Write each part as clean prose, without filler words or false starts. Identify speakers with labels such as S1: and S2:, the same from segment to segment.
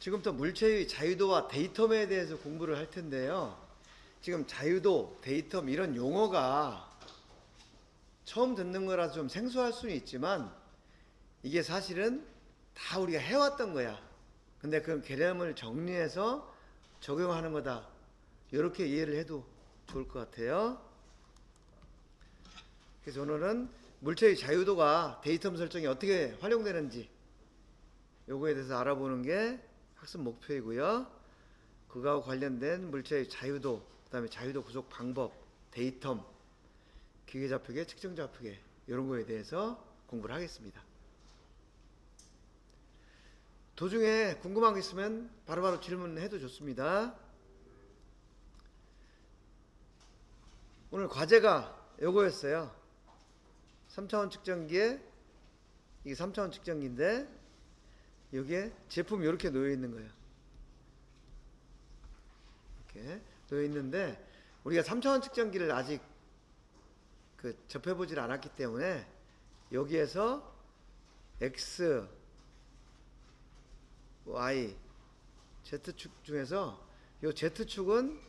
S1: 지금부터 물체의 자유도와 데이텀에 대해서 공부를 할 텐데요. 지금 자유도, 데이텀 이런 용어가 처음 듣는 거라서 좀 생소할 수는 있지만 이게 사실은 다 우리가 해왔던 거야. 근데 그 개념을 정리해서 적용하는 거다. 이렇게 이해를 해도 좋을 것 같아요. 그래서 오늘은 물체의 자유도가 데이텀 설정이 어떻게 활용되는지 요거에 대해서 알아보는 게 학습 목표이고요. 그거하고 관련된 물체의 자유도, 그 다음에 자유도 구속 방법, 데이텀, 기계좌표계, 측정좌표계 이런 거에 대해서 공부를 하겠습니다. 도중에 궁금한 거 있으면 바로바로 질문해도 좋습니다. 오늘 과제가 요거였어요. 3차원 측정기에 이게 3차원 측정기인데 여기에 제품이 이렇게 놓여 있는 거예요. 이렇게 놓여 있는데 우리가 3차원 측정기를 아직 접해보질 않았기 때문에 여기에서 X, Y, Z축 중에서 이 Z축은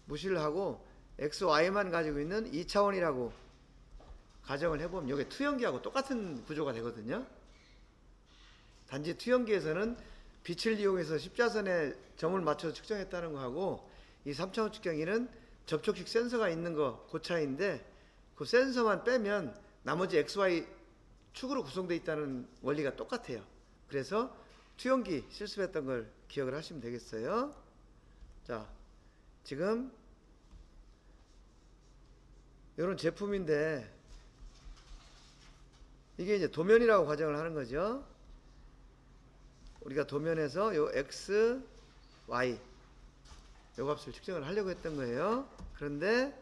S1: 무시를 하고 X, Y만 가지고 있는 2차원이라고 가정을 해보면 이게 투영기하고 똑같은 구조가 되거든요. 단지 투영기에서는 빛을 이용해서 십자선에 점을 맞춰서 측정했다는 거하고 이 3차원 측정기는 접촉식 센서가 있는 거 그 차이인데 그 센서만 빼면 나머지 XY 축으로 구성되어 있다는 원리가 똑같아요. 그래서 투영기 실습했던 걸 기억을 하시면 되겠어요. 자, 지금 이런 제품인데 이게 이제 도면이라고 가정을 하는 거죠. 우리가 도면에서 요 X, Y 요 값을 측정을 하려고 했던 거예요. 그런데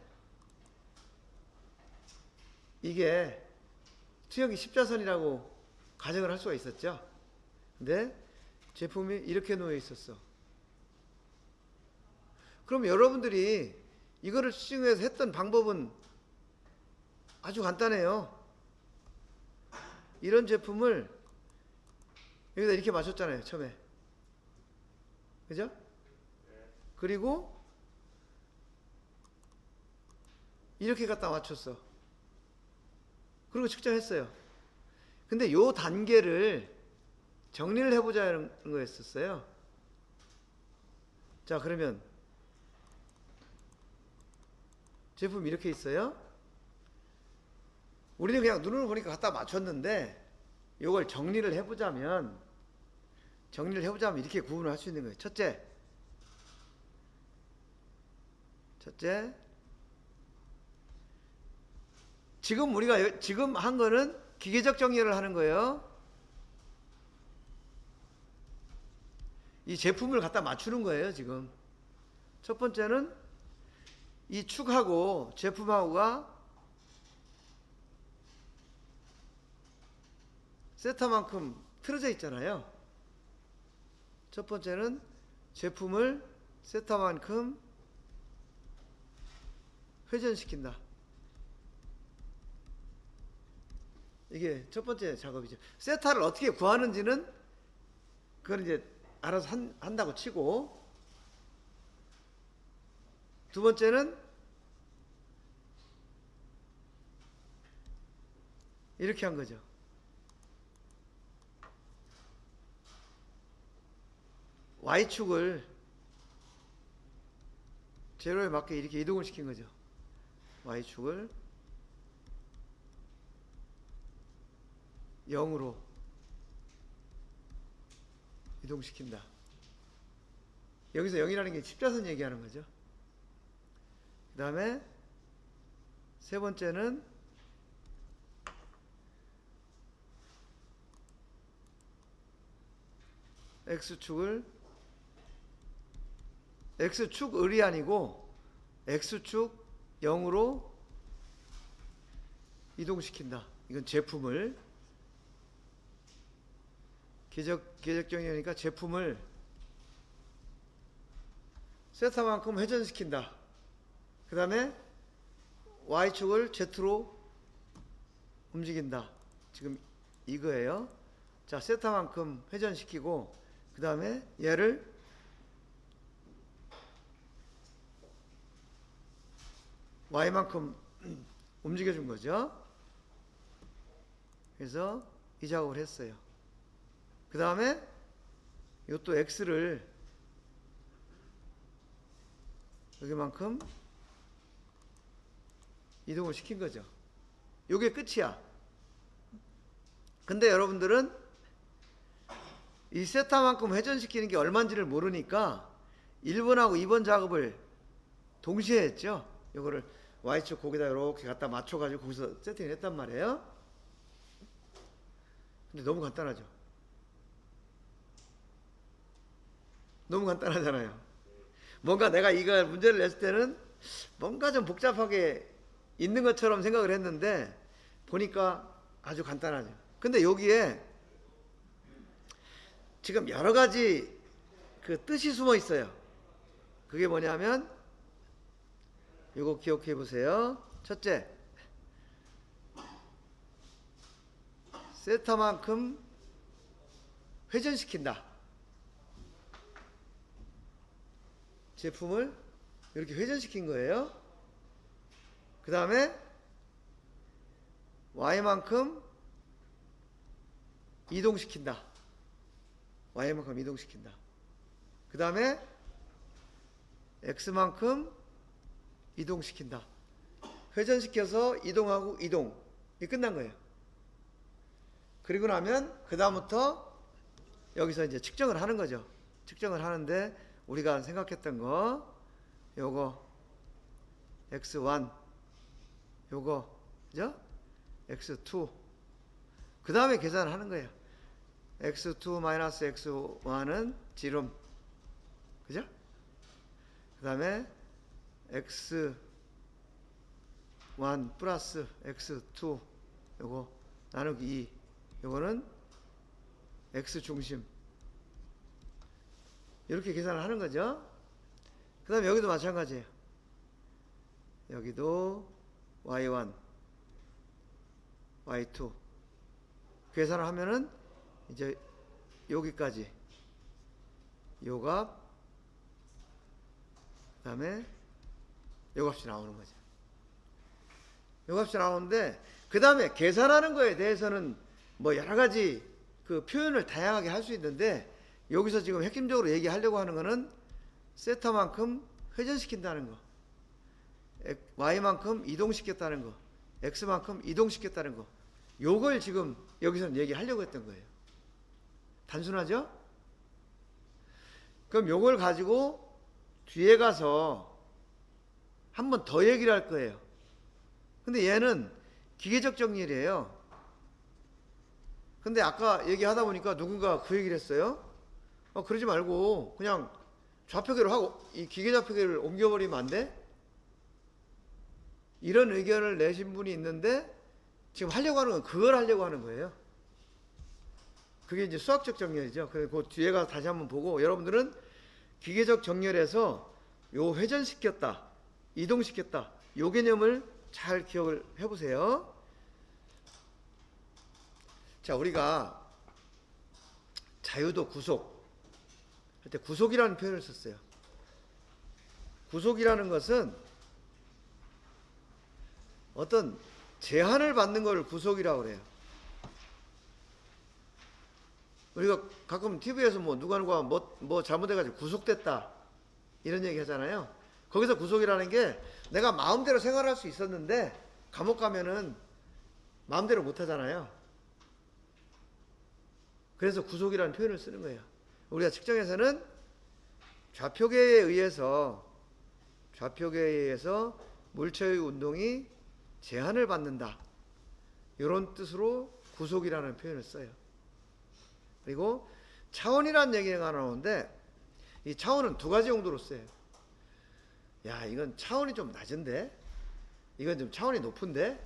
S1: 이게 투영기 십자선이라고 가정을 할 수가 있었죠. 근데 제품이 이렇게 놓여 있었어. 그럼 여러분들이 이거를 측정해서 했던 방법은 아주 간단해요. 이런 제품을 여기다 이렇게 맞췄잖아요, 처음에. 그죠? 그리고 이렇게 갖다 맞췄어. 그리고 측정했어요. 근데 요 단계를 정리를 해보자는 거였었어요. 자, 그러면 제품이 이렇게 있어요. 우리는 그냥 눈으로 보니까 갖다 맞췄는데 요걸 정리를 해보자면 이렇게 구분을 할 수 있는 거예요. 첫째, 지금 우리가 지금 한 거는 기계적 정리를 하는 거예요. 이 제품을 갖다 맞추는 거예요, 지금. 첫 번째는 이 축하고 제품하고가 세타만큼 틀어져 있잖아요. 첫 번째는 제품을 세타만큼 회전시킨다. 이게 첫 번째 작업이죠. 세타를 어떻게 구하는지는 그건 이제 알아서 한다고 치고, 두 번째는 이렇게 한 거죠. Y축을 제로에 맞게 이렇게 이동을 시킨 거죠. Y축을 0으로 이동시킨다. 여기서 0이라는 게 십자선 얘기하는 거죠. 그 다음에 세 번째는 X축 을이 아니고 X축 0으로 이동시킨다. 이건 제품을 계적 정의니까 제품을 세타만큼 회전시킨다. 그 다음에 Y축을 Z로 움직인다. 지금 이거예요. 자, 세타만큼 회전시키고 그 다음에 얘를 y만큼 움직여 준 거죠. 그래서 이 작업을 했어요. 그 다음에 이것도 x를 여기만큼 이동을 시킨 거죠. 이게 끝이야. 근데 여러분들은 이 세타만큼 회전시키는 게 얼마인지를 모르니까 1번하고 2번 작업을 동시에 했죠. 이거를 Y축 거기다 이렇게 갖다 맞춰가지고 거기서 세팅을 했단 말이에요. 근데 너무 간단하죠. 너무 간단하잖아요. 뭔가 내가 이거 문제를 냈을 때는 뭔가 좀 복잡하게 있는 것처럼 생각을 했는데 보니까 아주 간단하죠. 근데 여기에 지금 여러 가지 그 뜻이 숨어 있어요. 그게 뭐냐면 이거 기억해 보세요. 첫째, 세타만큼 회전시킨다. 제품을 이렇게 회전시킨 거예요. 그 다음에 Y만큼 이동시킨다. Y만큼 이동시킨다. 그 다음에 X만큼 이동시킨다. 회전시켜서 이동하고 이동. 이게 끝난 거예요. 그리고 나면 그 다음부터 여기서 이제 측정을 하는 거죠. 측정을 하는데 우리가 생각했던 거 요거 x1 요거 그죠? x2 그 다음에 계산을 하는 거예요. x2 마이너스 x1은 지름 그죠? 그 다음에 x1 플러스 x2 요거 나누기 2 요거는 x 중심 이렇게 계산을 하는 거죠. 그 다음에 여기도 마찬가지예요. 여기도 y1 y2 계산을 하면은 이제 여기까지 요 값 그 다음에 요 값이 나오는 거죠. 요 값이 나오는데 그 다음에 계산하는 거에 대해서는 뭐 여러가지 그 표현을 다양하게 할 수 있는데 여기서 지금 핵심적으로 얘기하려고 하는 거는 세타만큼 회전시킨다는 거, Y만큼 이동시켰다는 거, X만큼 이동시켰다는 거, 요걸 지금 여기서는 얘기하려고 했던 거예요. 단순하죠? 그럼 요걸 가지고 뒤에 가서 한 번 더 얘기를 할 거예요. 근데 얘는 기계적 정렬이에요. 근데 아까 얘기하다 보니까 누군가 그 얘기를 했어요. 그러지 말고 그냥 좌표계로 하고 이 기계 좌표계를 옮겨버리면 안 돼? 이런 의견을 내신 분이 있는데 지금 하려고 하는 건 그걸 하려고 하는 거예요. 그게 이제 수학적 정렬이죠. 그리고 그 뒤에 가서 다시 한번 보고 여러분들은 기계적 정렬에서 요 회전시켰다, 이동시켰다 요 개념을 잘 기억을 해보세요. 자, 우리가 자유도 구속 할 때 구속이라는 표현을 썼어요. 구속이라는 것은 어떤 제한을 받는 걸 구속이라고 그래요. 우리가 가끔 TV에서 뭐 누가 뭐 잘못해가지고 구속됐다 이런 얘기 하잖아요. 거기서 구속이라는 게 내가 마음대로 생활할 수 있었는데 감옥 가면은 마음대로 못 하잖아요. 그래서 구속이라는 표현을 쓰는 거예요. 우리가 측정에서는 좌표계에 의해서 물체의 운동이 제한을 받는다. 이런 뜻으로 구속이라는 표현을 써요. 그리고 차원이라는 얘기가 나오는데 이 차원은 두 가지 용도로 써요. 야, 이건 차원이 좀 낮은데? 이건 좀 차원이 높은데?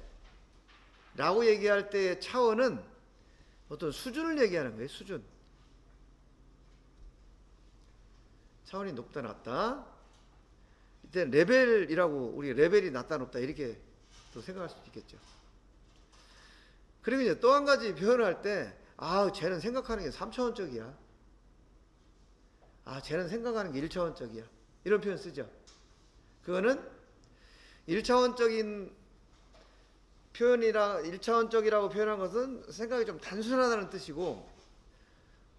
S1: 라고 얘기할 때 차원은 어떤 수준을 얘기하는 거예요. 수준. 차원이 높다 낮다. 이때 레벨이라고 우리 레벨이 낮다 높다 이렇게 또 생각할 수도 있겠죠. 그리고 이제 또 한 가지 표현을 할 때 쟤는 생각하는 게 3차원적이야. 쟤는 생각하는 게 1차원적이야. 이런 표현 쓰죠. 그거는 1차원적인 표현이라 1차원적이라고 표현한 것은 생각이 좀 단순하다는 뜻이고,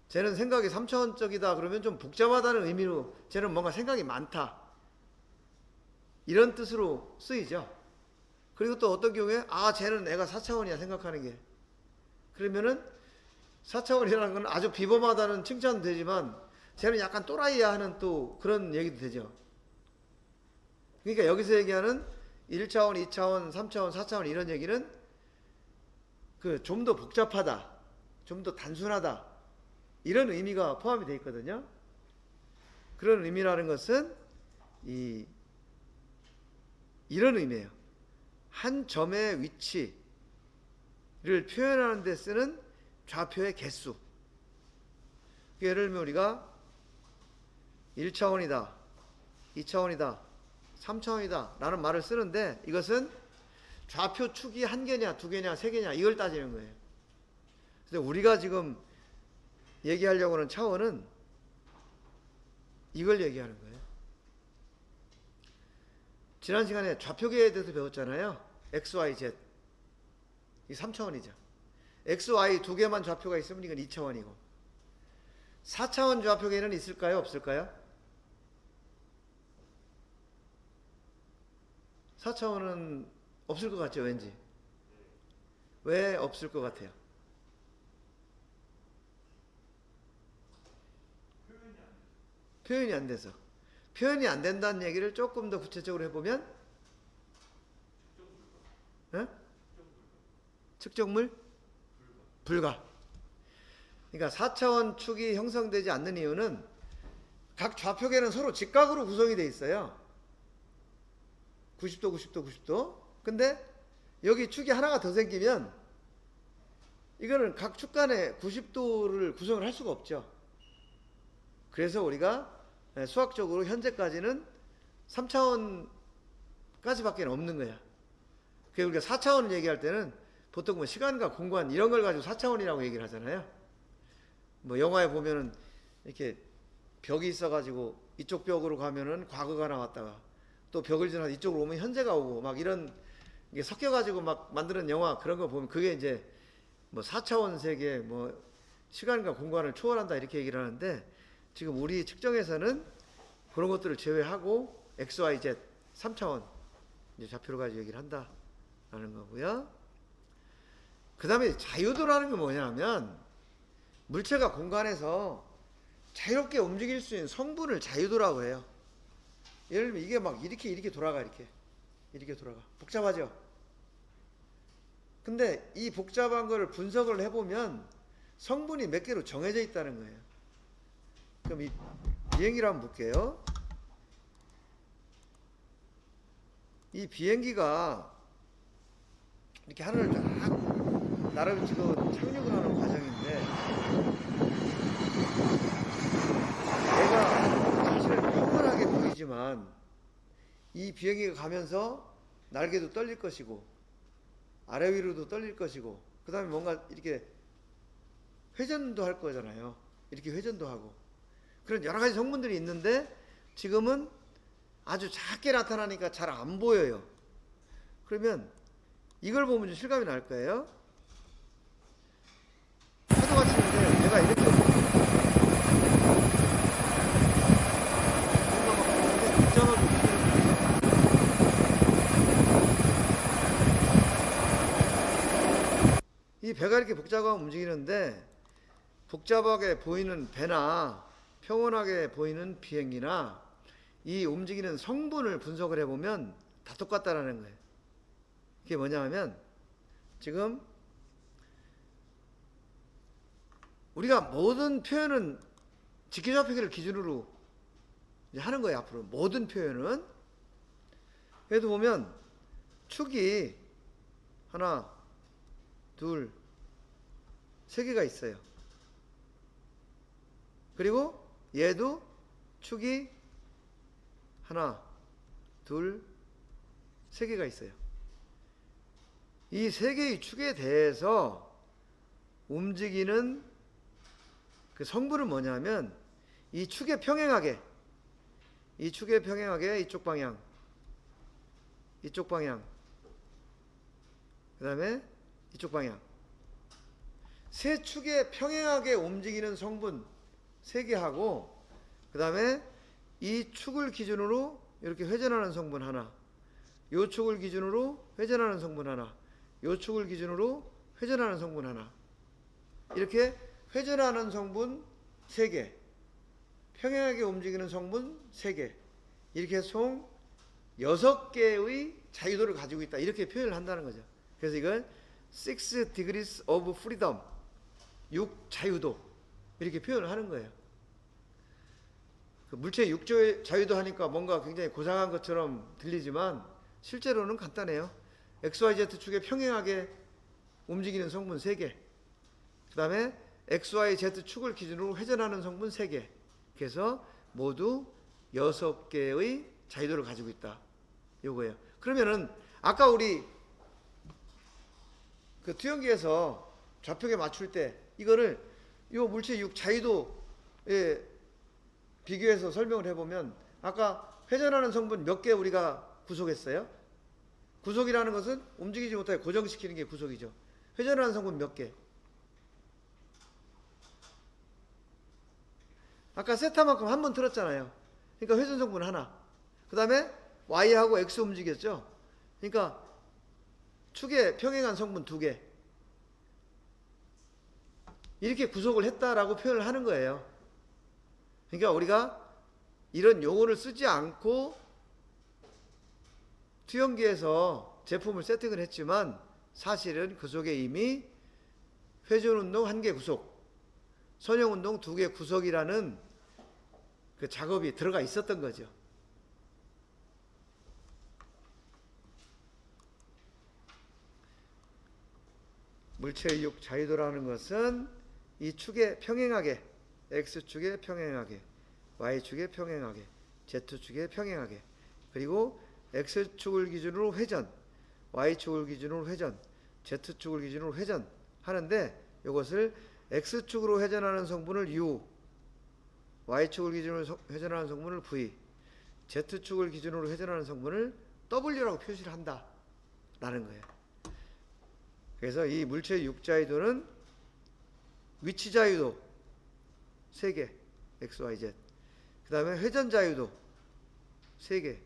S1: 쟤는 생각이 3차원적이다 그러면 좀 복잡하다는 의미로 쟤는 뭔가 생각이 많다, 이런 뜻으로 쓰이죠. 그리고 또 어떤 경우에 쟤는 애가 4차원이야 생각하는 게. 그러면은 4차원이라는 건 아주 비범하다는 칭찬도 되지만 쟤는 약간 또라이야 하는 또 그런 얘기도 되죠. 그러니까 여기서 얘기하는 1차원, 2차원, 3차원, 4차원 이런 얘기는 좀 더 복잡하다, 좀 더 단순하다, 이런 의미가 포함이 되어 있거든요. 그런 의미라는 것은 이런 의미예요. 한 점의 위치를 표현하는 데 쓰는 좌표의 개수. 예를 들면 우리가 1차원이다, 2차원이다, 3차원이다 라는 말을 쓰는데, 이것은 좌표 축이 한 개냐, 두 개냐, 세 개냐, 이걸 따지는 거예요. 근데 우리가 지금 얘기하려고 하는 차원은 이걸 얘기하는 거예요. 지난 시간에 좌표계에 대해서 배웠잖아요. X, Y, Z. 이 3차원이죠. X, Y 두 개만 좌표가 있으면 이건 2차원이고, 4차원 좌표계는 있을까요? 없을까요? 4차원은 없을 것 같죠, 왠지. 왜 없을 것 같아요? 표현이 안 돼서. 표현이 안 된다는 얘기를 조금 더 구체적으로 해보면, 측정물? 불가. 그러니까 4차원 축이 형성되지 않는 이유는 각 좌표계는 서로 직각으로 구성이 되어 있어요. 90도, 90도, 90도. 근데 여기 축이 하나가 더 생기면 이거는 각 축 간에 90도를 구성을 할 수가 없죠. 그래서 우리가 수학적으로 현재까지는 3차원까지밖에 없는 거야. 그래서 우리가 4차원을 얘기할 때는 보통 뭐 시간과 공간 이런 걸 가지고 4차원이라고 얘기를 하잖아요. 뭐 영화에 보면은 이렇게 벽이 있어가지고 이쪽 벽으로 가면은 과거가 나왔다가 또 벽을 지나서 이쪽으로 오면 현재가 오고 막 이런 게 섞여가지고 막 만드는 영화, 그런 거 보면 그게 이제 뭐 4차원 세계, 뭐 시간과 공간을 초월한다 이렇게 얘기를 하는데, 지금 우리 측정에서는 그런 것들을 제외하고 X, Y, Z 3차원 이제 좌표를 가지고 얘기를 한다라는 거고요. 그 다음에 자유도라는 게 뭐냐면, 물체가 공간에서 자유롭게 움직일 수 있는 성분을 자유도라고 해요. 예를 들면 이게 막 이렇게 돌아가, 이렇게 돌아가. 복잡하죠? 근데 이 복잡한 거를 분석을 해보면 성분이 몇 개로 정해져 있다는 거예요. 그럼 이 비행기를 한번 볼게요. 이 비행기가 이렇게 하늘을 쫙 나를 지금 착륙을 하는 과정인데, 얘가 사실은 평온하게 보이지만 이 비행기가 가면서 날개도 떨릴 것이고 아래 위로도 떨릴 것이고, 그 다음에 뭔가 이렇게 회전도 할 거잖아요. 이렇게 회전도 하고 그런 여러 가지 성분들이 있는데, 지금은 아주 작게 나타나니까 잘 안 보여요. 그러면 이걸 보면 좀 실감이 날 거예요. 파도가 치는데 내가 이렇게 이 배가 이렇게 복잡하게 움직이는데, 복잡하게 보이는 배나 평온하게 보이는 비행기나 이 움직이는 성분을 분석을 해보면 다 똑같다라는 거예요. 그게 뭐냐 하면, 지금 우리가 모든 표현은 직계좌표계를 기준으로 이제 하는 거예요. 앞으로 모든 표현은. 그래도 보면 축이 하나, 둘, 세 개가 있어요. 그리고 얘도 축이 하나, 둘, 세 개가 있어요. 이 세 개의 축에 대해서 움직이는 그 성분은 뭐냐면, 이 축에 평행하게, 이 축에 평행하게 이쪽 방향, 이쪽 방향, 그 다음에 이쪽 방향. 세 축에 평행하게 움직이는 성분 3개 하고, 그 다음에 이 축을 기준으로 이렇게 회전하는 성분 하나, 요 축을 기준으로 회전하는 성분 하나, 요 축을 기준으로 회전하는 성분 하나. 이렇게 회전하는 성분 3개, 평행하게 움직이는 성분 3개, 이렇게 총 6개의 자유도를 가지고 있다, 이렇게 표현을 한다는 거죠. 그래서 이걸 6 degrees of freedom, 6 자유도, 이렇게 표현을 하는 거예요. 그 물체 6 자유도 하니까 뭔가 굉장히 고상한 것처럼 들리지만 실제로는 간단해요. XYZ 축에 평행하게 움직이는 성분 3개, 그 다음에 XYZ 축을 기준으로 회전하는 성분 3개, 그래서 모두 6개의 자유도를 가지고 있다, 요거예요. 그러면은 아까 우리 그 투영기에서 좌표계 맞출 때 이거를 요 물체 6 자유도에 비교해서 설명을 해보면, 아까 회전하는 성분 몇 개 우리가 구속했어요? 구속이라는 것은 움직이지 못하게 고정시키는 게 구속이죠. 회전하는 성분 몇 개? 아까 세타만큼 한 번 틀었잖아요. 그러니까 회전 성분 하나, 그 다음에 Y하고 X 움직였죠. 그러니까 축에 평행한 성분 2개, 이렇게 구속을 했다라고 표현을 하는 거예요. 그러니까 우리가 이런 용어를 쓰지 않고 투영기에서 제품을 세팅을 했지만 사실은 그 속에 이미 회전운동 1개 구속, 선형운동 2개 구속이라는 그 작업이 들어가 있었던 거죠. 물체의 6 자유도라는 것은 이 축에 평행하게, X축에 평행하게, Y축에 평행하게, Z축에 평행하게, 그리고 X축을 기준으로 회전, Y축을 기준으로 회전, Z축을 기준으로 회전 하는데, 이것을 X축으로 회전하는 성분을 U, Y축을 기준으로 회전하는 성분을 V, Z축을 기준으로 회전하는 성분을 W라고 표시를 한다 라는 거예요. 그래서 이 물체의 6 자유도는 위치 자유도 3개, X, Y, Z, 그 다음에 회전 자유도 3개,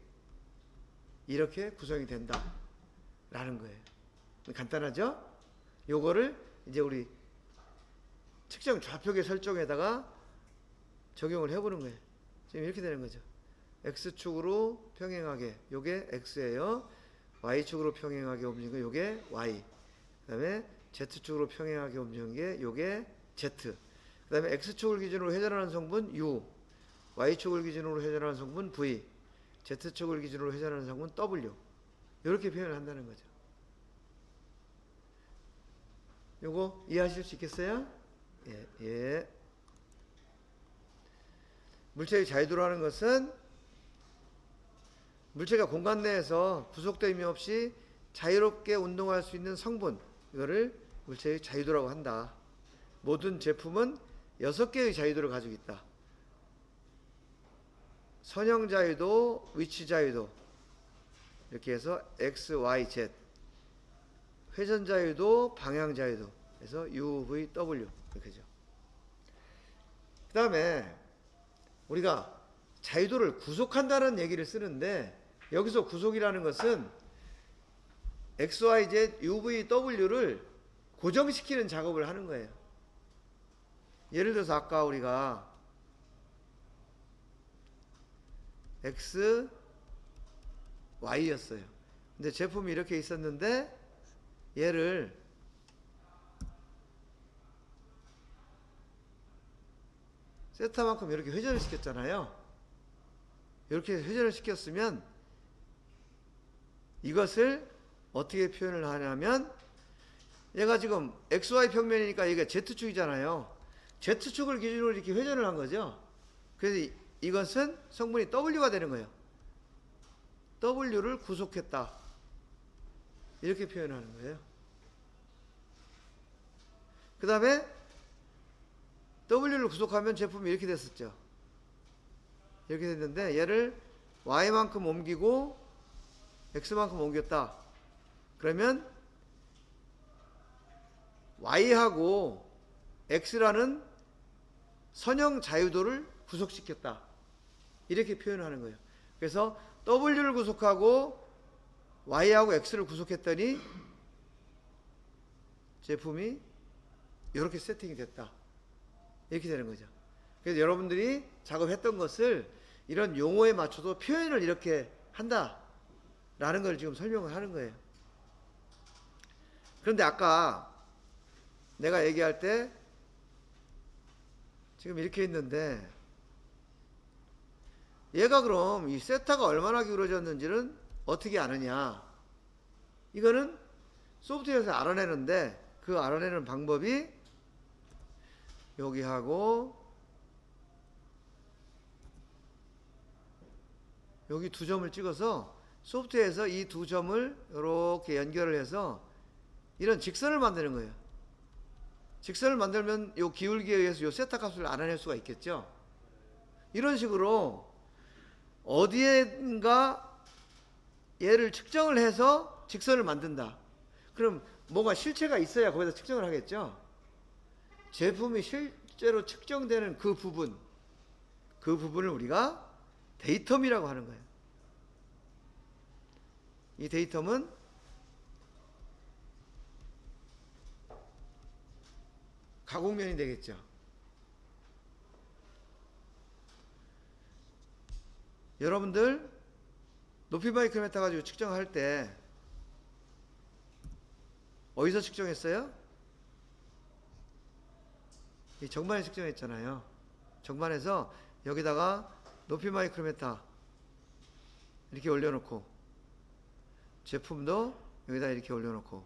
S1: 이렇게 구성이 된다 라는 거예요. 간단하죠? 요거를 이제 우리 측정 좌표계 설정에다가 적용을 해보는 거예요. 지금 이렇게 되는 거죠. X축으로 평행하게, 요게 X예요. Y축으로 평행하게 움직이는 거, 요게 Y. 그 다음에 Z축으로 평행하게 움직이는 게 요게 Z. 그 다음에 X축을 기준으로 회전하는 성분 U, Y축을 기준으로 회전하는 성분 V, Z축을 기준으로 회전하는 성분 W, 이렇게 표현을 한다는 거죠. 요거 이해하실 수 있겠어요? 예, 예. 물체의 자유도라는 것은 물체가 공간 내에서 구속됨이 없이 자유롭게 운동할 수 있는 성분, 이거를 물체의 자유도라고 한다. 모든 제품은 6개의 자유도를 가지고 있다. 선형 자유도, 위치 자유도, 이렇게 해서 X, Y, Z, 회전 자유도, 방향 자유도, 그래서 U, V, W, 이렇게죠. 그 다음에 우리가 자유도를 구속한다는 얘기를 쓰는데, 여기서 구속이라는 것은 X, Y, Z, U, V, W를 고정시키는 작업을 하는 거예요. 예를 들어서 아까 우리가 X, Y였어요. 근데 제품이 이렇게 있었는데 얘를 세타만큼 이렇게 회전을 시켰잖아요. 이렇게 회전을 시켰으면 이것을 어떻게 표현을 하냐면, 얘가 지금 XY 평면이니까 이게 Z축이잖아요. Z축을 기준으로 이렇게 회전을 한 거죠. 그래서 이것은 성분이 W가 되는 거예요. W를 구속했다, 이렇게 표현하는 거예요. 그 다음에 W를 구속하면 제품이 이렇게 됐었죠. 이렇게 됐는데 얘를 y만큼 옮기고 x만큼 옮겼다. 그러면 y하고 x라는 선형 자유도를 구속시켰다. 이렇게 표현하는 거예요. 그래서 w를 구속하고 y하고 x를 구속했더니 제품이 이렇게 세팅이 됐다. 이렇게 되는 거죠. 그래서 여러분들이 작업했던 것을 이런 용어에 맞춰서 표현을 이렇게 한다 라는 걸 지금 설명을 하는 거예요. 그런데 아까 내가 얘기할 때 지금 이렇게 있는데 얘가 그럼 이 세타가 얼마나 기울어졌는지는 어떻게 아느냐. 이거는 소프트웨어에서 알아내는데 그 알아내는 방법이 여기하고 여기 두 점을 찍어서 소프트웨어에서 이 두 점을 이렇게 연결을 해서 이런 직선을 만드는 거예요. 직선을 만들면 이 기울기에 의해서 이 세타 값을 알아낼 수가 있겠죠. 이런 식으로 어디엔가 얘를 측정을 해서 직선을 만든다. 그럼 뭔가 실체가 있어야 거기다 측정을 하겠죠. 제품이 실제로 측정되는 그 부분을 우리가 데이텀이라고 하는 거예요. 이 데이텀은 가공면이 되겠죠. 여러분들 높이 마이크로미터 가지고 측정할 때 어디서 측정했어요? 이 정반에 측정했잖아요. 정반에서 여기다가 높이 마이크로미터 이렇게 올려놓고 제품도 여기다 이렇게 올려놓고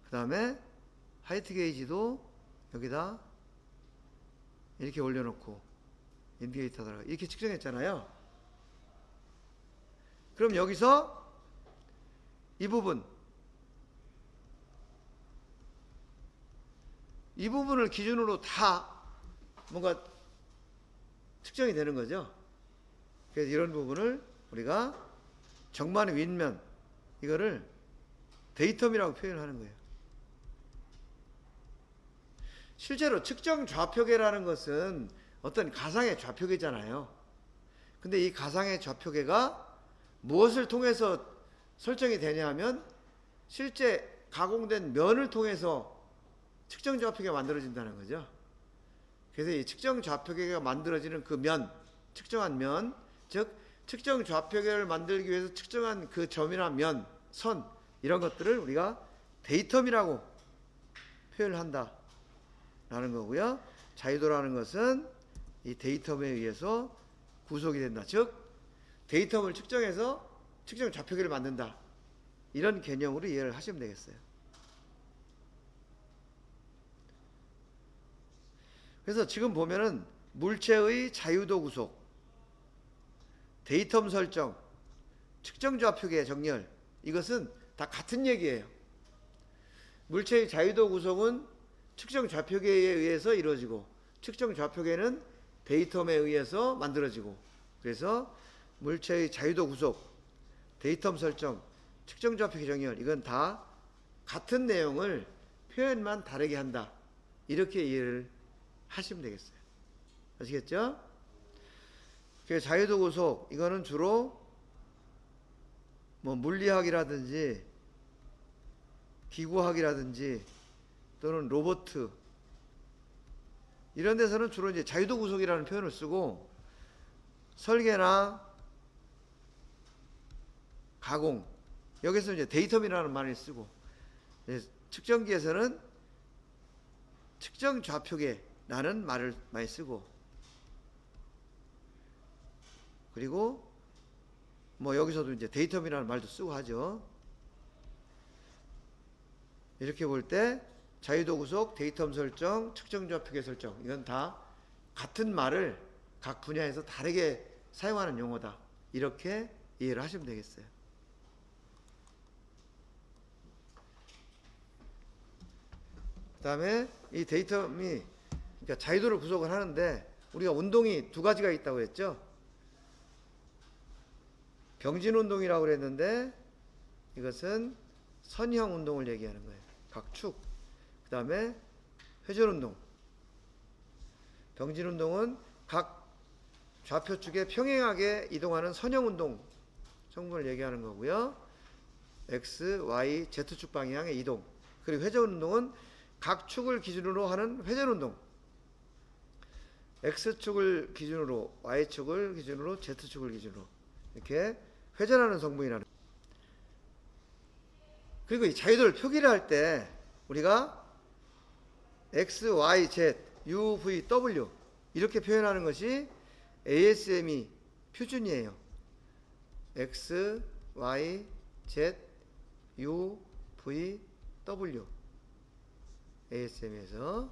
S1: 그 다음에 하이트 게이지도 여기다 이렇게 올려놓고 인디케이터다가 이렇게 측정했잖아요. 그럼 여기서 이 부분을 기준으로 다 뭔가 측정이 되는 거죠. 그래서 이런 부분을 우리가 정반의 윗면 이거를 데이텀이라고 표현하는 거예요. 실제로 측정 좌표계라는 것은 어떤 가상의 좌표계잖아요. 근데 이 가상의 좌표계가 무엇을 통해서 설정이 되냐면 실제 가공된 면을 통해서 측정 좌표계가 만들어진다는 거죠. 그래서 이 측정 좌표계가 만들어지는 그 면, 측정한 면, 즉 측정 좌표계를 만들기 위해서 측정한 그 점이나 면, 선 이런 것들을 우리가 데이텀이라고 표현을 한다 라는 거고요. 자유도라는 것은 이 데이텀에 의해서 구속이 된다. 즉 데이텀을 측정해서 측정 좌표계를 만든다. 이런 개념으로 이해를 하시면 되겠어요. 그래서 지금 보면은 물체의 자유도 구속, 데이텀 설정, 측정 좌표계 정렬 이것은 다 같은 얘기예요. 물체의 자유도 구속은 측정 좌표계에 의해서 이루어지고 측정 좌표계는 데이텀에 의해서 만들어지고 그래서 물체의 자유도 구속, 데이텀 설정, 측정 좌표계 정렬 이건 다 같은 내용을 표현만 다르게 한다. 이렇게 이해를 하시면 되겠어요. 아시겠죠? 자유도 구속 이거는 주로 뭐 물리학이라든지 기구학이라든지 또는 로보트 이런 데서는 주로 이제 자유도 구속이라는 표현을 쓰고 설계나 가공 여기서 이제 데이텀이라는 말을 쓰고 측정기에서는 측정 좌표계라는 말을 많이 쓰고 그리고 뭐 여기서도 이제 데이텀이라는 말도 쓰고 하죠. 이렇게 볼 때 자유도 구속, 데이텀 설정, 측정 좌표계 설정 이건 다 같은 말을 각 분야에서 다르게 사용하는 용어다. 이렇게 이해를 하시면 되겠어요. 그 다음에 이 데이텀이 그러니까 자유도를 구속을 하는데 우리가 운동이 두 가지가 있다고 했죠. 병진 운동이라고 그랬는데 이것은 선형 운동을 얘기하는 거예요. 각 축. 그 다음에 회전 운동. 병진 운동은 각 좌표 축에 평행하게 이동하는 선형 운동 성분을 얘기하는 거고요. X, Y, Z축 방향의 이동. 그리고 회전 운동은 각 축을 기준으로 하는 회전 운동. X축을 기준으로, Y축을 기준으로, Z축을 기준으로 이렇게 회전하는 성분이라는. 그리고 이 자유도를 표기를 할 때 우리가 X, Y, Z, U, V, W 이렇게 표현하는 것이 ASME 표준이에요. X, Y, Z, U, V, W ASM에서.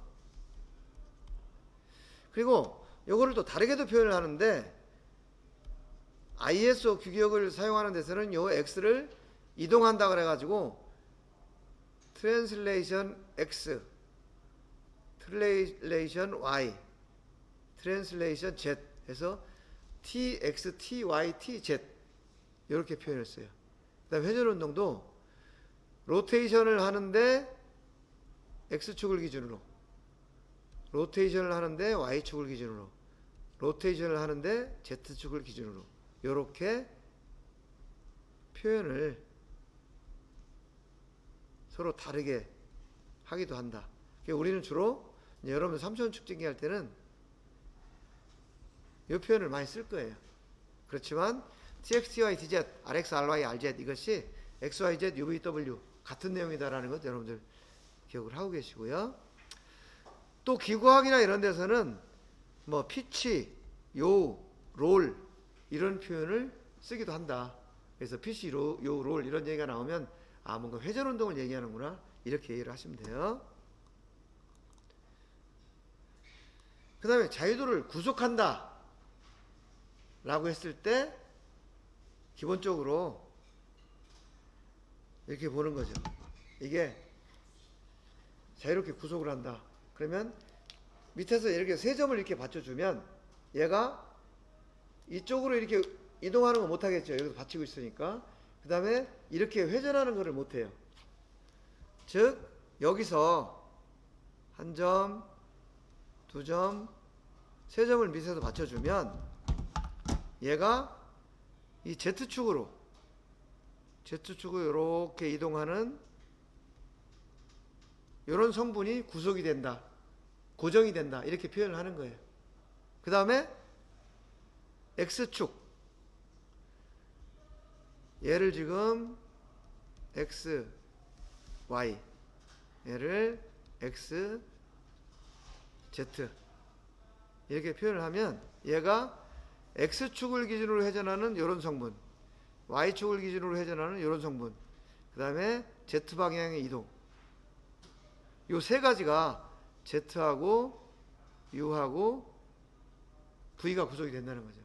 S1: 그리고 요거를 또 다르게도 표현을 하는데 ISO 규격을 사용하는 데서는 요 X를 이동한다 그래가지고 트랜슬레이션 X, 트랜슬레이션 Y, 트랜슬레이션 Z 해서 TX, TY, TZ 이렇게 표현했어요. 그 다음에 회전 운동도 로테이션을 하는데 X축을 기준으로, 로테이션을 하는데 Y축을 기준으로, 로테이션을 하는데 Z축을 기준으로 이렇게 표현을 서로 다르게 하기도 한다. 우리는 주로 여러분 3차원 측정기 할 때는 이 표현을 많이 쓸 거예요. 그렇지만 TX, TY, TZ, RX, RY, RZ 이것이 X, Y, Z, U, V, W 같은 내용이다라는 것 여러분들 기억을 하고 계시고요. 또 기구학이나 이런 데서는 뭐 피치, 요, 롤 이런 표현을 쓰기도 한다. 그래서 피치, 요, 롤 이런 얘기가 나오면 아 뭔가 회전 운동을 얘기하는구나 이렇게 이해를 하시면 돼요. 그 다음에 자유도를 구속한다 라고 했을 때 기본적으로 이렇게 보는 거죠. 이게 자유롭게 구속을 한다. 그러면 밑에서 이렇게 세 점을 이렇게 받쳐주면 얘가 이쪽으로 이렇게 이동하는 거 못하겠죠. 여기서 받치고 있으니까. 그 다음에 이렇게 회전하는 거를 못해요. 즉 여기서 한 점, 두 점, 세 점을 밑에서 받쳐주면 얘가 이 Z축으로 이렇게 이동하는 이런 성분이 구속이 된다, 고정이 된다 이렇게 표현을 하는 거예요. 그 다음에 X축, 얘를 지금 X, Y, 얘를 X, Z 이렇게 표현을 하면 얘가 X축을 기준으로 회전하는 이런 성분, Y축을 기준으로 회전하는 이런 성분, 그 다음에 Z방향의 이동, 요 세 가지가 Z하고 U하고 V가 구속이 된다는 거죠.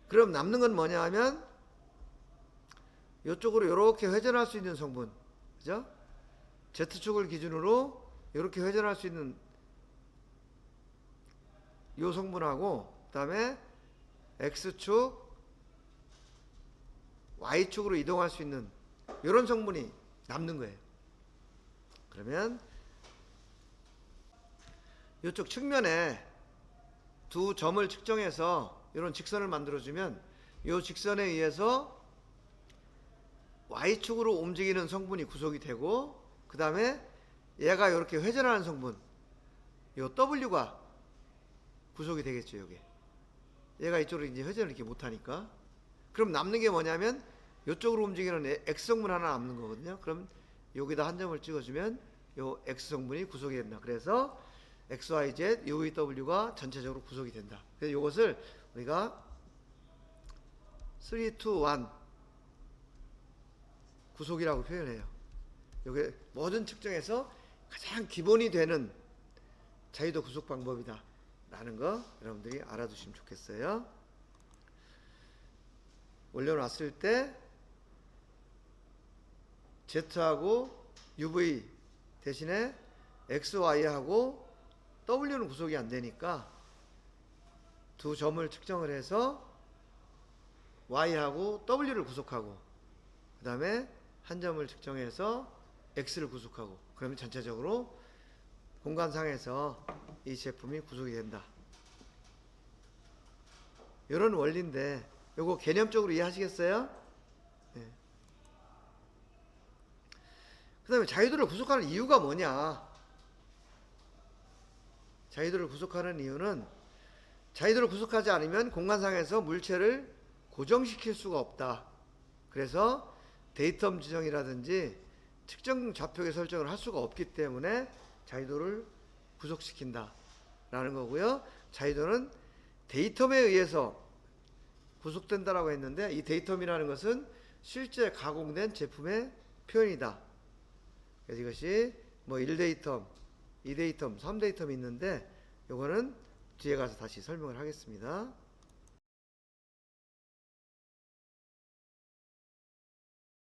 S1: 그럼 남는 건 뭐냐 하면 이쪽으로 이렇게 회전할 수 있는 성분, 그죠? Z축을 기준으로 이렇게 회전할 수 있는 요 성분하고 그 다음에 X축, Y축으로 이동할 수 있는 이런 성분이 남는 거예요. 그러면 이쪽 측면에 두 점을 측정해서 이런 직선을 만들어주면 이 직선에 의해서 Y축으로 움직이는 성분이 구속이 되고 그 다음에 얘가 이렇게 회전하는 성분 이 W가 구속이 되겠죠. 여기 얘가 이쪽으로 이제 회전을 이렇게 못하니까. 그럼 남는 게 뭐냐면 이쪽으로 움직이는 X성분 하나 남는 거거든요. 그럼 여기다 한 점을 찍어주면 요 X성분이 구속이 된다. 그래서 X, Y, Z, U, V, W가 전체적으로 구속이 된다. 그래서 이것을 우리가 3, 2, 1 구속이라고 표현해요. 이게 모든 측정에서 가장 기본이 되는 자유도 구속 방법이다 라는 거 여러분들이 알아두시면 좋겠어요. 올려놨을 때 Z하고 UV 대신에 X, Y하고 W는 구속이 안 되니까 두 점을 측정을 해서 Y하고 W를 구속하고 그 다음에 한 점을 측정해서 X를 구속하고 그러면 전체적으로 공간상에서 이 제품이 구속이 된다. 이런 원리인데 요거 개념적으로 이해하시겠어요? 네. 그 다음에 자유도를 구속하는 이유가 뭐냐? 자유도를 구속하는 이유는 자유도를 구속하지 않으면 공간상에서 물체를 고정시킬 수가 없다. 그래서 데이텀 지정이라든지 측정 좌표계 설정을 할 수가 없기 때문에 자유도를 구속시킨다 라는 거고요. 자유도는 데이텀에 의해서 구속된다라고 했는데 이 데이텀이라는 것은 실제 가공된 제품의 표현이다. 그래서 이것이 뭐 1데이텀, 2데이텀, 3데이텀이 있는데 요거는 뒤에 가서 다시 설명을 하겠습니다.